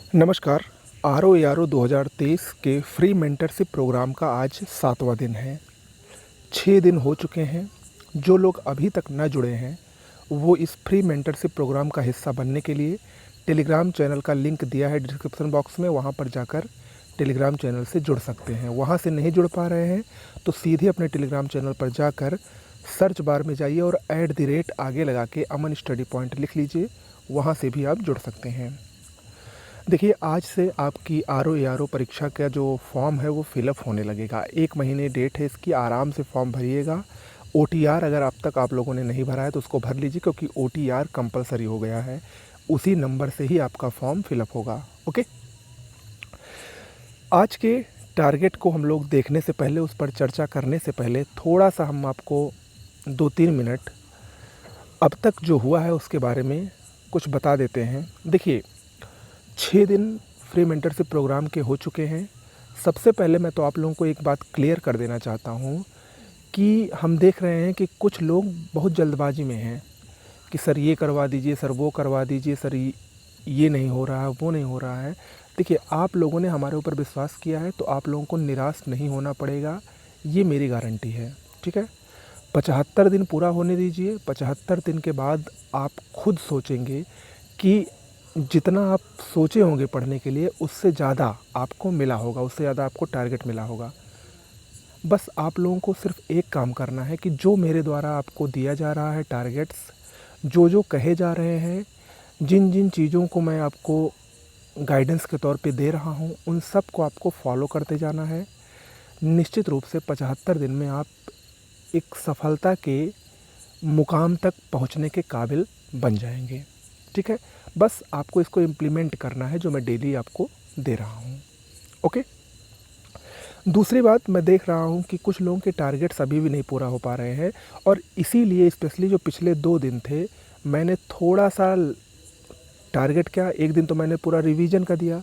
नमस्कार। R O 2023 के free mentorship programme का आज 7वां दिन है। 6 दिन हो चुके हैं। जो लोग अभी तक न जुड़े हैं वो इस फ्री मेंटरशिप प्रोग्राम का हिस्सा बनने के लिए टेलीग्राम चैनल का लिंक दिया है डिस्क्रिप्शन बॉक्स में, वहाँ पर जाकर टेलीग्राम चैनल से जुड़ सकते हैं। वहाँ से नहीं जुड़ पा रहे हैं तो सीधे अपने टेलीग्राम चैनल पर जाकर सर्च बार में जाइए और @ आगे लगा के अमन स्टडी पॉइंट लिख लीजिए, वहाँ से भी आप जुड़ सकते हैं। देखिए, आज से आपकी आर ओ परीक्षा का जो फॉर्म है वो फ़िलअप होने लगेगा। 1 महीने डेट है इसकी, आराम से फॉर्म भरिएगा। OTR अगर अब तक आप लोगों ने नहीं भरा है तो उसको भर लीजिए, क्योंकि OTR कंपल्सरी हो गया है। उसी नंबर से ही आपका फॉर्म फ़िलअप होगा। ओके? आज के टारगेट को हम लोग देखने से पहले, उस पर चर्चा करने से पहले थोड़ा-सा हम आपको 2-3 मिनट अब तक जो हुआ है उसके बारे में कुछ बता देते हैं। देखिए, 6 दिन फ्री मेंटरशिप प्रोग्राम के हो चुके हैं। सबसे पहले मैं तो आप लोगों को एक बात क्लियर कर देना चाहता हूँ कि हम देख रहे हैं कि कुछ लोग बहुत जल्दबाजी में हैं कि सर ये करवा दीजिए, सर वो करवा दीजिए, सर ये नहीं हो रहा है, वो नहीं हो रहा है। देखिए, आप लोगों ने हमारे ऊपर विश्वास किया है तो आप लोगों को निराश नहीं होना पड़ेगा, ये मेरी गारंटी है। ठीक है? 75 दिन पूरा होने दीजिए। 75 दिन के बाद आप खुद सोचेंगे कि जितना आप सोचे होंगे पढ़ने के लिए उससे ज़्यादा आपको मिला होगा, उससे ज़्यादा आपको टारगेट मिला होगा। बस आप लोगों को सिर्फ एक काम करना है कि जो मेरे द्वारा आपको दिया जा रहा है टारगेट्स, जो जो कहे जा रहे हैं, जिन जिन चीज़ों को मैं आपको गाइडेंस के तौर पे दे रहा हूँ, उन सब को आपको फॉलो करते जाना है। निश्चित रूप से 75 दिन में आप एक सफलता के मुकाम तक पहुँचने के काबिल बन जाएंगे। ठीक है? बस आपको इसको इम्प्लीमेंट करना है जो मैं डेली आपको दे रहा हूँ। ओके? दूसरी बात, मैं देख रहा हूँ कि कुछ लोगों के टारगेट्स अभी भी नहीं पूरा हो पा रहे हैं, और इसीलिए स्पेशली जो पिछले 2 दिन थे, मैंने थोड़ा-सा टारगेट क्या, एक दिन तो मैंने पूरा रिवीजन का दिया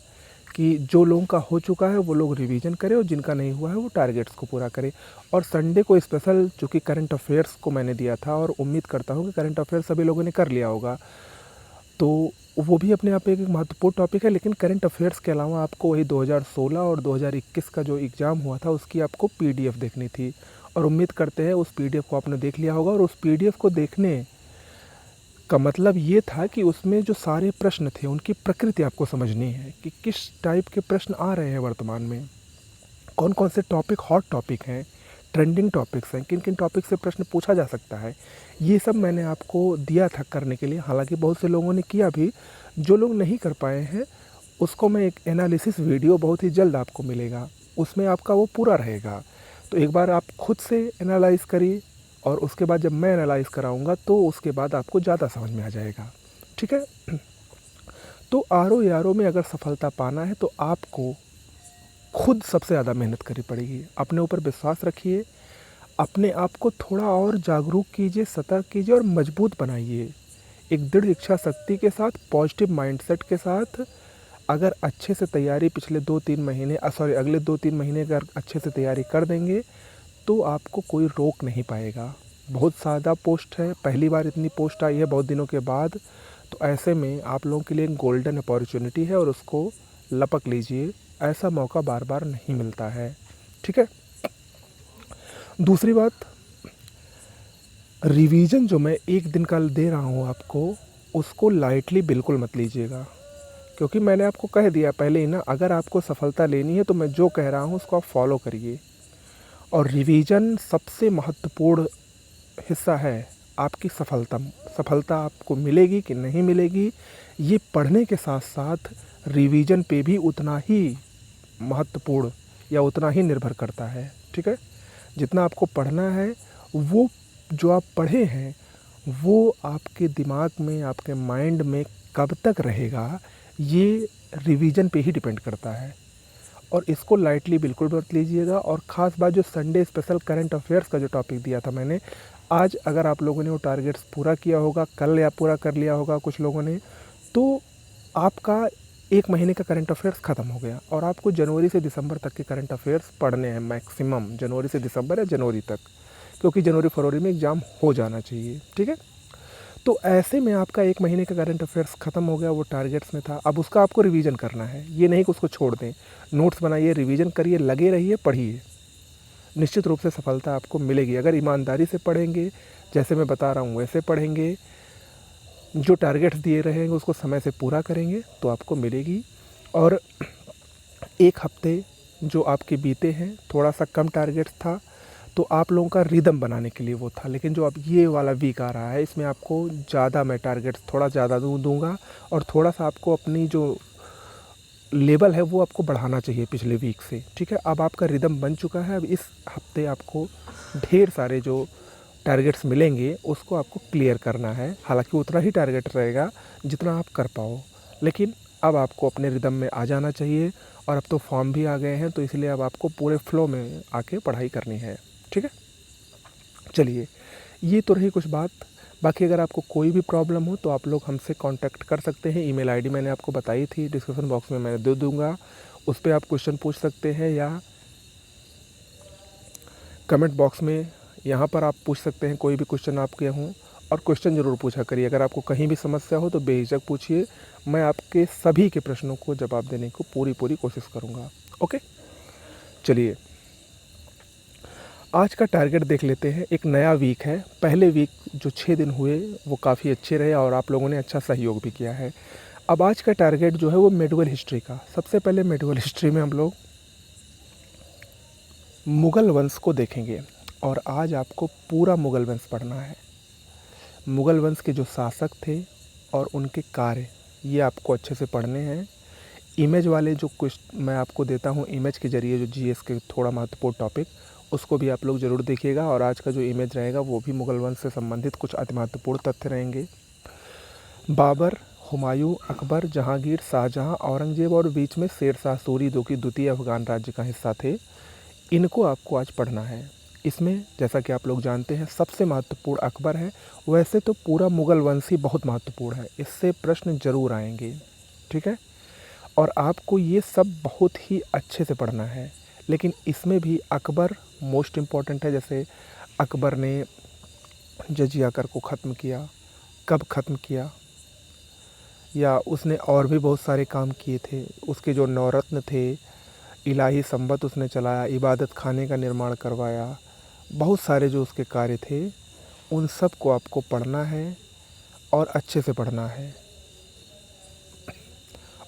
कि जो लोगों का हो चुका है वो लोग रिवीजन करें और जिनका नहीं हुआ है वो टारगेट्स को पूरा करें। और संडे को स्पेशल चूँकि करंट अफेयर्स को मैंने दिया था, और उम्मीद करता हूँ कि करंट अफेयर्स सभी लोगों ने कर लिया होगा, तो वो भी अपने आप में एक महत्वपूर्ण टॉपिक है। लेकिन करंट अफेयर्स के अलावा आपको वही 2016 और 2021 का जो एग्ज़ाम हुआ था उसकी आपको PDF देखनी थी, और उम्मीद करते हैं उस PDF को आपने देख लिया होगा। और उस PDF को देखने का मतलब ये था कि उसमें जो सारे प्रश्न थे उनकी प्रकृति आपको समझनी है कि किस टाइप के प्रश्न आ रहे हैं वर्तमान में, कौन कौन से टॉपिक हॉट टॉपिक हैं, ट्रेंडिंग टॉपिक्स हैं, किन किन टॉपिक से प्रश्न पूछा जा सकता है। ये सब मैंने आपको दिया था करने के लिए। हालांकि बहुत से लोगों ने किया भी। जो लोग नहीं कर पाए हैं उसको मैं एक एनालिसिस वीडियो बहुत ही जल्द आपको मिलेगा, उसमें आपका वो पूरा रहेगा। तो एक बार आप खुद से एनालाइज करिए, और उसके बाद जब मैं एनालाइज कराऊंगा तो उसके बाद आपको ज़्यादा समझ में आ जाएगा। ठीक है? तो RO में अगर सफलता पाना है तो आपको खुद सबसे ज़्यादा मेहनत करनी पड़ेगी। अपने ऊपर विश्वास रखिए, अपने आप को थोड़ा और जागरूक कीजिए, सतर्क कीजिए और मजबूत बनाइए। एक दृढ़ इच्छा शक्ति के साथ, पॉजिटिव माइंडसेट के साथ अगर अच्छे से तैयारी पिछले 2-3 महीने अगले 2-3 महीने अगर अच्छे से तैयारी कर देंगे तो आपको कोई रोक नहीं पाएगा। बहुत ज़्यादा पोस्ट है, पहली बार इतनी पोस्ट आई है बहुत दिनों के बाद, तो ऐसे में आप लोगों के लिए एक गोल्डन अपॉर्चुनिटी है और उसको लपक लीजिए। ऐसा मौका बार बार नहीं मिलता है। ठीक है? दूसरी बात, रिवीजन जो मैं 1 दिन का दे रहा हूँ आपको, उसको लाइटली बिल्कुल मत लीजिएगा, क्योंकि मैंने आपको कह दिया पहले ही ना, अगर आपको सफलता लेनी है तो मैं जो कह रहा हूँ उसको आप फॉलो करिए। और रिवीजन सबसे महत्वपूर्ण हिस्सा है आपकी सफलता। सफलता आपको मिलेगी कि नहीं मिलेगी, ये पढ़ने के साथ साथ रिवीजन पे भी उतना ही महत्वपूर्ण या उतना ही निर्भर करता है। ठीक है? जितना आपको पढ़ना है, वो जो आप पढ़े हैं वो आपके दिमाग में, आपके माइंड में कब तक रहेगा, ये रिवीजन पे ही डिपेंड करता है। और इसको लाइटली बिल्कुल मत लीजिएगा। और ख़ास बात, जो संडे स्पेशल करंट अफेयर्स का जो टॉपिक दिया था मैंने, आज अगर आप लोगों ने वो टारगेट्स पूरा किया होगा, कल या पूरा कर लिया होगा कुछ लोगों ने, तो आपका 1 महीने का करंट अफेयर्स ख़त्म हो गया। और आपको जनवरी से दिसंबर तक के करंट अफेयर्स पढ़ने हैं मैक्सिमम, जनवरी से दिसंबर या जनवरी तक, क्योंकि जनवरी फरवरी में एग्ज़ाम हो जाना चाहिए। ठीक है? तो ऐसे में आपका 1 महीने का करंट अफेयर्स ख़त्म हो गया, वो टारगेट्स में था। अब उसका आपको रिवीजन करना है, ये नहीं कि उसको छोड़ दें। नोट्स बनाइए, रिवीजन करिए, लगे रहिए, पढ़िए। निश्चित रूप से सफलता आपको मिलेगी अगर ईमानदारी से पढ़ेंगे, जैसे मैं बता रहा हूँ वैसे पढ़ेंगे, जो टारगेट्स दिए रहेंगे उसको समय से पूरा करेंगे तो आपको मिलेगी। और 1 हफ्ते जो आपके बीते हैं, थोड़ा सा कम टारगेट्स था, तो आप लोगों का रिदम बनाने के लिए वो था। लेकिन जो अब ये वाला वीक आ रहा है, इसमें आपको ज़्यादा मैं टारगेट्स थोड़ा ज़्यादा दूँगा, और थोड़ा सा आपको अपनी जो लेवल है वो आपको बढ़ाना चाहिए पिछले वीक से, ठीक है। अब आपका रिदम बन चुका है, अब इस हफ्ते आपको ढेर सारे जो टारगेट्स मिलेंगे उसको आपको क्लियर करना है। हालांकि उतना ही टारगेट रहेगा जितना आप कर पाओ, लेकिन अब आपको अपने रिदम में आ जाना चाहिए। और अब तो फॉर्म भी आ गए हैं, तो इसलिए अब आपको पूरे फ्लो में आके पढ़ाई करनी है, ठीक है। चलिए, ये तो रही कुछ बात। बाकी अगर आपको कोई भी प्रॉब्लम हो तो आप लोग हमसे कांटेक्ट कर सकते हैं। ईमेल आईडी मैंने आपको बताई थी, डिस्क्रिप्शन बॉक्स में मैं दे दूँगा। उस पे आप क्वेश्चन पूछ सकते हैं, या कमेंट बॉक्स में यहाँ पर आप पूछ सकते हैं कोई भी क्वेश्चन आपके हों। और क्वेश्चन ज़रूर पूछा करिए, अगर आपको कहीं भी समस्या हो तो बेझिझक पूछिए, मैं आपके सभी के प्रश्नों को जवाब देने को पूरी कोशिश करूँगा। ओके, चलिए आज का टारगेट देख लेते हैं। एक नया वीक है, पहले वीक जो 6 दिन हुए वो काफ़ी अच्छे रहे और आप लोगों ने अच्छा सहयोग भी किया है। अब आज का टारगेट जो है वो मेडिवल हिस्ट्री का। सबसे पहले मेडिवल हिस्ट्री में हम लोग मुग़ल वंश को देखेंगे, और आज आपको पूरा मुग़ल वंश पढ़ना है। मुग़ल वंश के जो शासक थे और उनके कार्य, ये आपको अच्छे से पढ़ने हैं। इमेज वाले जो क्वेश्चन मैं आपको देता हूँ, इमेज के ज़रिए जो जीएस के थोड़ा महत्वपूर्ण टॉपिक, उसको भी आप लोग ज़रूर देखिएगा। और आज का जो इमेज रहेगा वो भी मुग़ल वंश से संबंधित कुछ अति महत्वपूर्ण तथ्य रहेंगे। बाबर, हुमायूं, अकबर, जहांगीर, शाहजहां, औरंगजेब और बीच में शेर शाह सूरी, जो कि द्वितीय अफ़गान राज्य का हिस्सा थे, इनको आपको आज पढ़ना है। इसमें जैसा कि आप लोग जानते हैं सबसे महत्वपूर्ण अकबर है। वैसे तो पूरा मुग़ल वंश ही बहुत महत्वपूर्ण है, इससे प्रश्न ज़रूर आएंगे, ठीक है। और आपको ये सब बहुत ही अच्छे से पढ़ना है। लेकिन इसमें भी अकबर मोस्ट इम्पॉर्टेंट है। जैसे अकबर ने जजिया कर को ख़त्म किया, कब ख़त्म किया, या उसने और भी बहुत सारे काम किए थे। उसके जो नौरत्न थे, इलाही संबत उसने चलाया, इबादत खाने का निर्माण करवाया, बहुत सारे जो उसके कार्य थे, उन सब को आपको पढ़ना है और अच्छे से पढ़ना है।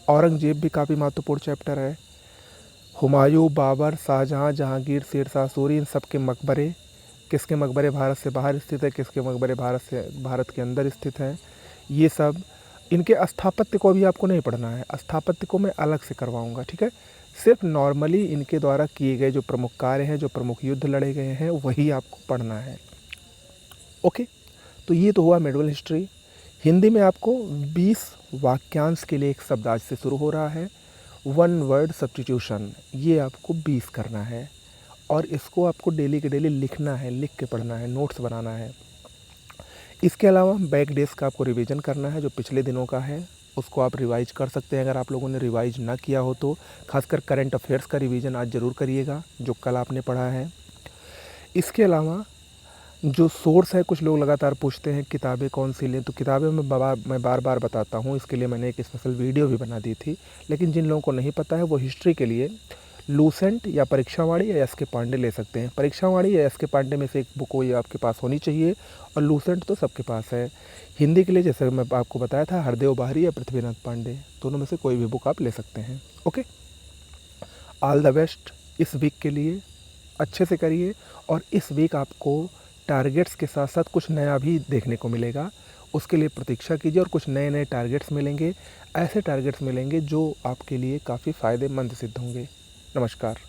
औरंगजेब भी काफ़ी महत्वपूर्ण चैप्टर है। हुमायूं, बाबर, शाहजहां, जहांगीर, शेर शाह सूरी, इन सब के मकबरे, किसके मकबरे भारत से बाहर स्थित है, किसके मकबरे भारत के अंदर स्थित हैं, ये सब। इनके स्थापत्य को भी आपको नहीं पढ़ना है, स्थापत्य को मैं अलग से करवाऊंगा, ठीक है। सिर्फ नॉर्मली इनके द्वारा किए गए जो प्रमुख कार्य हैं, जो प्रमुख युद्ध लड़े गए हैं, वही आपको पढ़ना है। ओके, तो ये तो हुआ मेडिवल हिस्ट्री। हिंदी में आपको 20 वाक्यांश के लिए एक शब्द आज से शुरू हो रहा है, 1 वर्ड सब्स्टिट्यूशन। ये आपको 20 करना है, और इसको आपको डेली के डेली लिखना है, लिख के पढ़ना है, नोट्स बनाना है। इसके अलावा बैक डेज का आपको रिवीजन करना है, जो पिछले दिनों का है उसको आप रिवाइज कर सकते हैं। अगर आप लोगों ने रिवाइज ना किया हो तो खासकर करंट अफेयर्स का रिवीजन आज ज़रूर करिएगा, जो कल आपने पढ़ा है। इसके अलावा जो सोर्स है, कुछ लोग लगातार पूछते हैं किताबें कौन सी लें, तो किताबें मैं बार बार बताता हूँ। इसके लिए मैंने एक स्पेशल वीडियो भी बना दी थी। लेकिन जिन लोगों को नहीं पता है वो हिस्ट्री के लिए लूसेंट या परीक्षावाणी या एस के पांडे ले सकते हैं। परीक्षावाणी या एस के पांडे में से एक बुक कोई आपके पास होनी चाहिए, और लूसेंट तो सबके पास है। हिंदी के लिए जैसे मैं आपको बताया था, हरदेव बाहरी या पृथ्वीनाथ पांडे, दोनों में से कोई भी बुक आप ले सकते हैं। ओके, ऑल द बेस्ट इस वीक के लिए, अच्छे से करिए। और इस वीक आपको टारगेट्स के साथ साथ कुछ नया भी देखने को मिलेगा, उसके लिए प्रतीक्षा कीजिए। और कुछ नए नए टारगेट्स मिलेंगे, ऐसे टारगेट्स मिलेंगे जो आपके लिए काफ़ी फ़ायदेमंद सिद्ध होंगे। नमस्कार।